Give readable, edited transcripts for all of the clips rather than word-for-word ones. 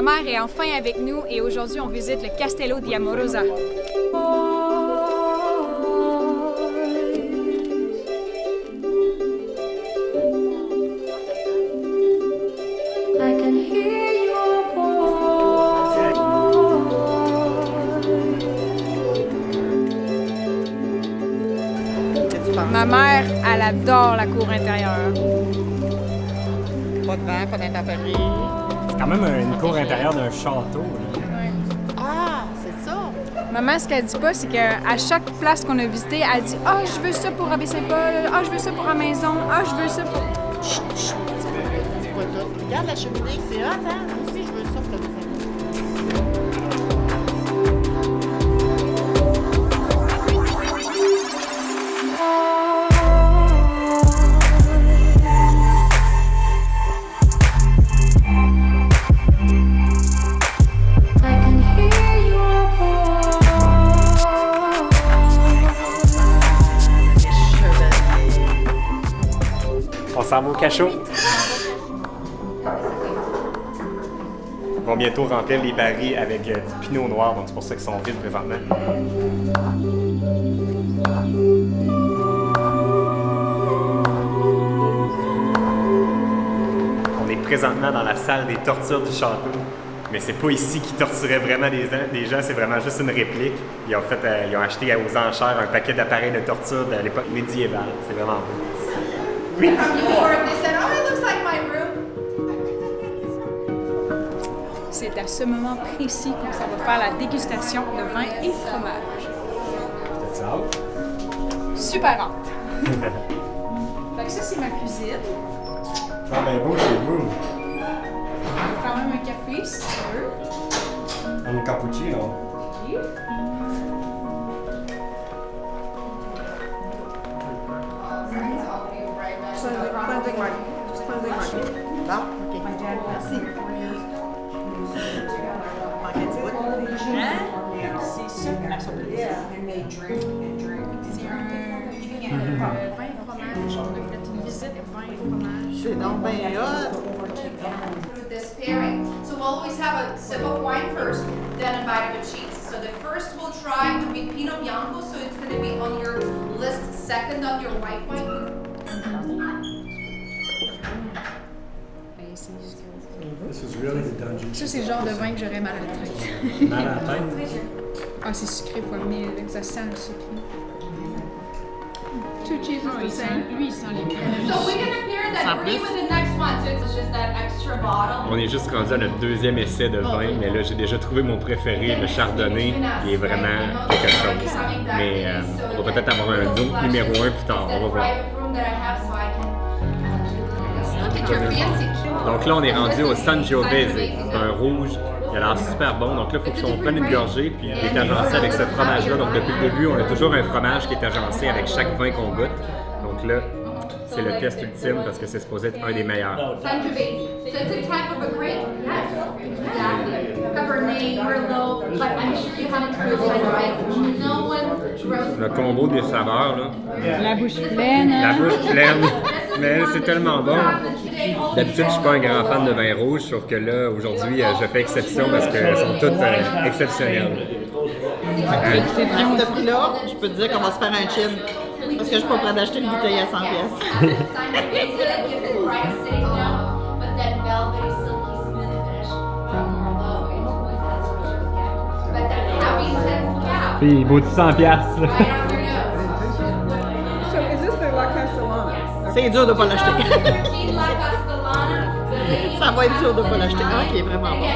Ma mère est enfin avec nous et aujourd'hui on visite le Castello di Amorosa. Ma mère, elle adore la cour intérieure. Pas de vent, pas d'intempéries. C'est quand même une cour intérieure d'un château. Ouais. Ah, c'est ça. Maman, ce qu'elle dit pas, c'est qu'à chaque place qu'on a visitée, elle dit « Ah, je veux ça pour Abbé Saint-Paul. Ah, je veux ça pour la maison. Ah, je veux ça pour... » Chut, chut. C'est pas tout. Regarde la cheminée, c'est hot, hein? Moi aussi, je veux ça pour le Saint-Paul. On s'en va au cachot. Ils vont bientôt remplir les barils avec du pinot noir, donc c'est pour ça qu'ils sont vides présentement. On est présentement dans la salle des tortures du château. Mais c'est pas ici qu'ils torturaient vraiment des gens, c'est vraiment juste une réplique. Ils ont acheté aux enchères un paquet d'appareils de torture de l'époque médiévale. C'est vraiment beau. From New York, they said, "Oh, it looks like my room." C'est à ce moment précis qu'on s'en va faire la dégustation de vin et fromage. T'as-tu hâte? Super hâte! Fait que ça, c'est ma cuisine. Ah ben beau chez vous. On va faire même un café, si tu veux. Un cappuccino. Oui. Bon, OK. Merci. Manquait-tu bout? C'est ça, la surprise. C'est un vin et fromage. On a fait une visite de vin et fromage. C'est donc bien hot. Through this pairing. So we'll always have a sip of wine first, then a bite of a cheese. So the first we'll try would be Pinot Bianco, so it's going to be on your list second on your white wine. This is really the dungeon. Ça, c'est le genre de vin que j'aurais mal à la tête. Mal à la tête. Ah, c'est sucré fois 1000, ça sent le sucre. Two cheeses the same. Lui, il sent les So we're going to pair that green with the next one, so it's just that extra bottle. On est juste rendu à notre deuxième essai de vin, mais là j'ai déjà trouvé mon préféré, le chardonnay, qui est vraiment quelque chose. Mais on va peut-être avoir un autre numéro 1 plus tard, on va voir. Donc là on est rendu au Sangiovese, c'est un rouge, il a l'air super bon, donc là il faut qu'on prenne une gorgée, puis il est agencé avec ce fromage-là, donc depuis le début on a toujours un fromage qui est agencé avec chaque vin qu'on goûte. Donc là, c'est le test ultime parce que c'est supposé être un des meilleurs. Sangiovese. So it's a type of a grape. Yes, exactly. Cabernet, Merlot, but I'm sure you haven't heard of it, right? No one grows. Le combo des saveurs, là. La bouche pleine. La bouche pleine, mais c'est tellement bon. D'habitude, je suis pas un grand fan de vin rouge, sauf que là, aujourd'hui, je fais exception parce qu'elles sont toutes exceptionnelles. À ce prix-là, je peux te dire qu'on va se faire un chin. Parce que je suis pas prête d'acheter une bouteille à 100 pièces. Puis il vaut 100$. So is this the La Castellana? C'est dur de pas l'acheter. Ça va être dur de pas l'acheter. Ah, qui est vraiment bon.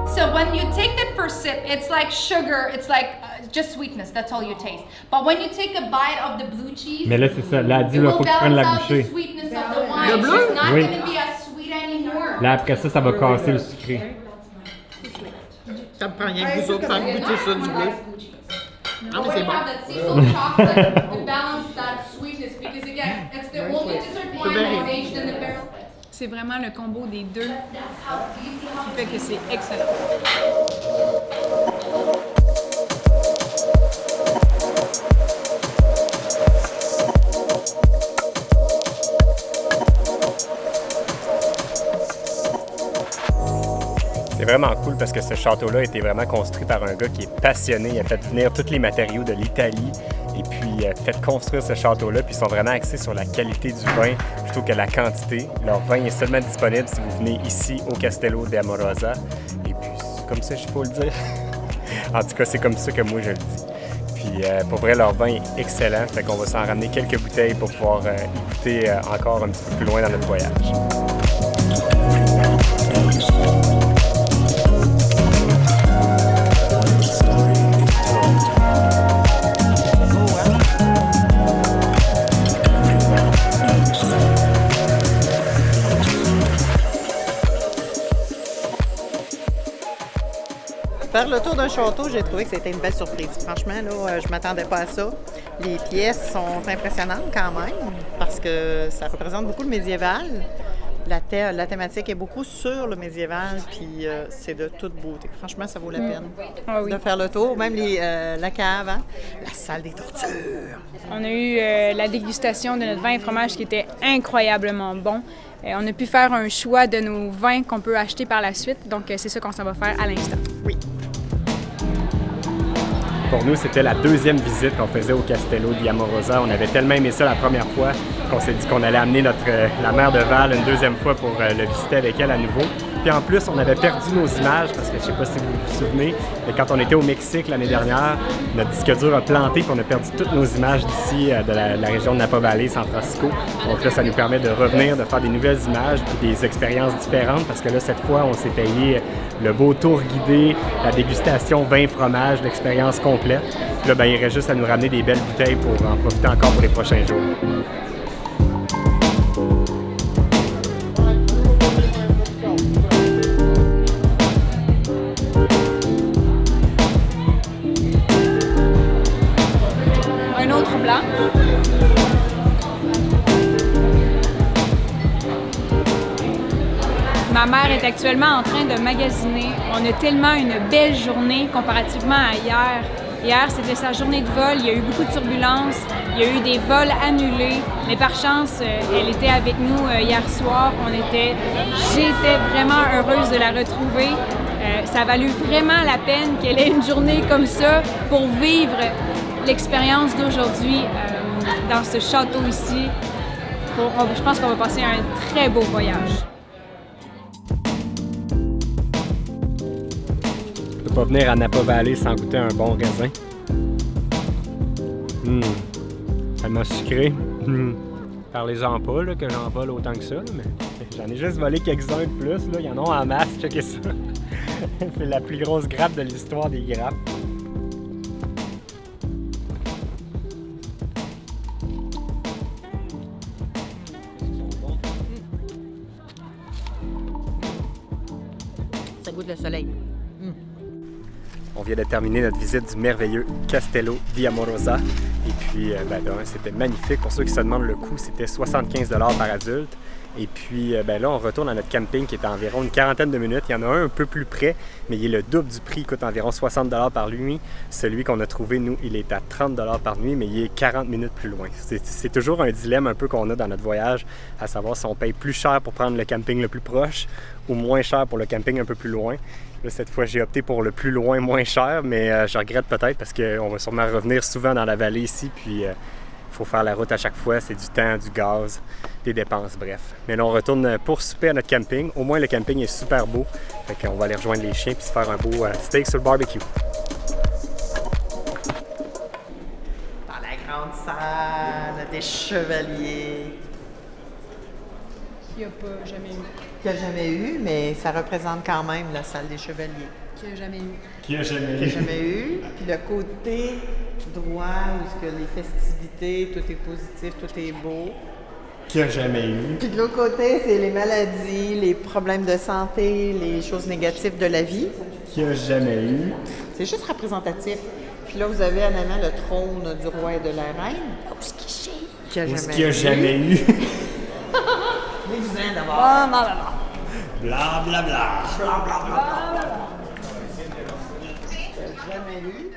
So when you take that first sip, it's like sugar, it's like just sweetness, that's all you taste. But when you take a bite of the blue cheese, Mais là, c'est ça. Là, elle dit, it là, will faut que tu prennes la balance out the bouchée. sweetness of the wine. Le bleu? It's not Oui. going to be as sweet anymore. Là, après ça, ça va casser le sucré. Ça me prend rien que vous autres faire goûter ça du bleu. Ah, mais c'est bon. Have that sea salt chocolate to balance that sweetness because again, it's the only dessert wine that's aged in the barrel. C'est vraiment le combo des deux qui fait que c'est excellent. vraiment cool parce que ce château-là a été vraiment construit par un gars qui est passionné. Il a fait venir tous les matériaux de l'Italie et puis il a fait construire ce château-là. Puis ils sont vraiment axés sur la qualité du vin plutôt que la quantité. Leur vin est seulement disponible si vous venez ici au Castello di Amorosa. Et puis c'est comme ça qu'il faut le dire. En tout cas, c'est comme ça que moi je le dis. Puis pour vrai, leur vin est excellent. Fait qu'on va s'en ramener quelques bouteilles pour pouvoir y goûter encore un petit peu plus loin dans notre voyage. Faire le tour d'un château, j'ai trouvé que c'était une belle surprise. Franchement, là, je m'attendais pas à ça. Les pièces sont impressionnantes quand même parce que ça représente beaucoup le médiéval. La thématique est beaucoup sur le médiéval, puis c'est de toute beauté. Franchement, ça vaut la peine de faire le tour. Même la cave, hein? La salle des tortures. On a eu la dégustation de notre vin et fromage qui était incroyablement bon. On a pu faire un choix de nos vins qu'on peut acheter par la suite. Donc, c'est ça qu'on s'en va faire à l'instant. Oui. Pour nous, c'était la deuxième visite qu'on faisait au Castello di Amorosa. On avait tellement aimé ça la première fois qu'on s'est dit qu'on allait amener la mère de Val une deuxième fois pour le visiter avec elle à nouveau. Puis en plus, on avait perdu nos images parce que je ne sais pas si vous vous souvenez, mais quand on était au Mexique l'année dernière, notre disque dur a planté et on a perdu toutes nos images d'ici, de la région de Napa Valley, San Francisco. Donc là, ça nous permet de revenir, de faire des nouvelles images puis des expériences différentes parce que là, cette fois, on s'est payé le beau tour guidé, la dégustation vin-fromage, l'expérience complète. Puis là, ben, il reste juste à nous ramener des belles bouteilles pour en profiter encore pour les prochains jours. Un autre blanc. Ma mère est actuellement en train de magasiner. On a tellement une belle journée comparativement à hier. Hier, c'était sa journée de vol. Il y a eu beaucoup de turbulences. Il y a eu des vols annulés. Mais par chance, elle était avec nous hier soir. J'étais vraiment heureuse de la retrouver. Ça a valu vraiment la peine qu'elle ait une journée comme ça pour vivre l'expérience d'aujourd'hui dans ce château ici. Je pense qu'on va passer un très beau voyage. On peut pas venir à Napa Valley sans goûter un bon raisin. Tellement sucré. Parlez-en pas là, que j'en vole autant que ça, mais j'en ai juste volé quelques-uns de plus. Là. Il y en a en masse, checkez ça. C'est la plus grosse grappe de l'histoire des grappes. Ça goûte le soleil. On vient de terminer notre visite du merveilleux Castello di Amorosa. Et puis, c'était magnifique. Pour ceux qui se demandent le coût, c'était 75$ par adulte. Et puis, là, on retourne à notre camping qui est à environ une quarantaine de minutes. Il y en a un peu plus près, mais il est le double du prix. Il coûte environ 60$ par nuit. Celui qu'on a trouvé, nous, il est à 30$ par nuit, mais il est 40 minutes plus loin. C'est toujours un dilemme un peu qu'on a dans notre voyage, à savoir si on paye plus cher pour prendre le camping le plus proche ou moins cher pour le camping un peu plus loin. Là, cette fois, j'ai opté pour le plus loin, moins cher, mais je regrette peut-être parce qu'on va sûrement revenir souvent dans la vallée ici, puis il faut faire la route à chaque fois, c'est du temps, du gaz, des dépenses, bref. Mais là, on retourne pour souper à notre camping. Au moins, le camping est super beau, fait qu'on va aller rejoindre les chiens puis se faire un beau steak sur le barbecue. Dans la grande salle des chevaliers. Qui n'a pas jamais eu. Qu'il n'y a jamais eu, mais ça représente quand même la salle des chevaliers. Qui n'a jamais eu. Qui a jamais Qu'il n'y a jamais eu. Puis le côté droit, où est-ce que les festivités, tout est positif, tout est beau. Qui a jamais eu. Puis de l'autre côté, c'est les maladies, les problèmes de santé, les choses négatives de la vie. Qui a jamais eu. C'est juste représentatif. Puis là, vous avez en avant le trône du roi et de la reine. Qui a jamais eu. Mais vous êtes d'abord. Ah, non, non, non. Bla bla bla. Jamais eu.